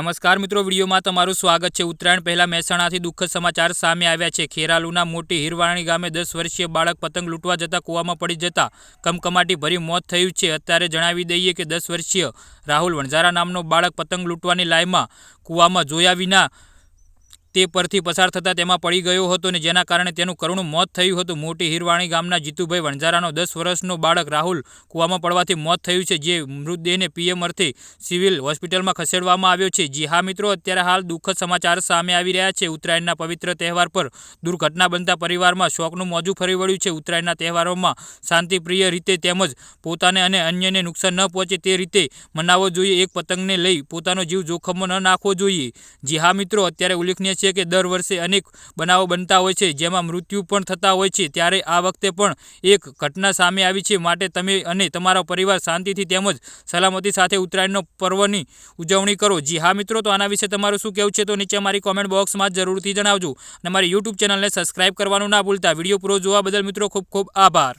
નમસ્કાર મિત્રો, વિડીયોમાં તમારું સ્વાગત છે। ઉત્તરાયણ પહેલા મહેસાણાથી દુઃખદ સમાચાર સામે આવ્યા છે। ખેરાલુના મોટી હિરવાણી ગામે 10 વર્ષીય બાળક પતંગ લૂંટવા જતા કૂવામાં પડી જતા કમકમાટી ભર્યું મોત થયું છે। અત્યારે જણાવી દઈએ કે 10 વર્ષીય રાહુલ વણઝારા નામનો બાળક પતંગ લૂંટવાની લાઈનમાં કૂવામાં જોયા વિના તે પરથી પસાર થતા તેમાં પડી ગયો હતો ને જેના કારણે તેનું કરુણ મોત થયું હતું। મોટી હિરવાણી ગામના જીતુભાઈ વણઝારાનો 10 વર્ષનો બાળક રાહુલ કૂવામાં પડવાથી મોત થયું છે, જે મૃતદેહને પીએમ અર્થે સિવિલ હોસ્પિટલમાં ખસેડવામાં આવ્યો છે। જી હા મિત્રો, અત્યારે હાલ દુઃખદ સમાચાર સામે આવી રહ્યા છે। ઉત્તરાયણના પવિત્ર તહેવાર પર દુર્ઘટના બનતા પરિવારમાં શોકનું મોજું ફરી વળ્યું છે। ઉત્તરાયણના તહેવારોમાં શાંતિપ્રિય રીતે તેમજ પોતાને અને અન્યને નુકસાન ન પહોંચે તે રીતે મનાવવો જોઈએ। એક પતંગને લઈ પોતાનો જીવ જોખમમાં ન નાખવો જોઈએ। જી હા મિત્રો, અત્યારે ઉલ્લેખનીય છે કે દર વર્ષે અનેક બનાવો બનતા હોય છે જેમાં મૃત્યુ પણ થતા હોય છે, ત્યારે આ વખતે પણ એક ઘટના સામે આવી છે। માટે તમે અને તમારો પરિવાર શાંતિથી તેમજ સલામતી સાથે ઉત્તરાયણનો પર્વની ઉજવણી કરો। જી હા મિત્રો, તો આના વિશે તમારું શું કહેવું છે તો નીચે અમારી કોમેન્ટ બોક્સમાં જરૂરથી જણાવજો અને અમારી યુટ્યુબ ચેનલને સબસ્ક્રાઇબ કરવાનું ના ભૂલતા। વિડીયો પૂરો જોવા બદલ મિત્રો ખૂબ ખૂબ આભાર।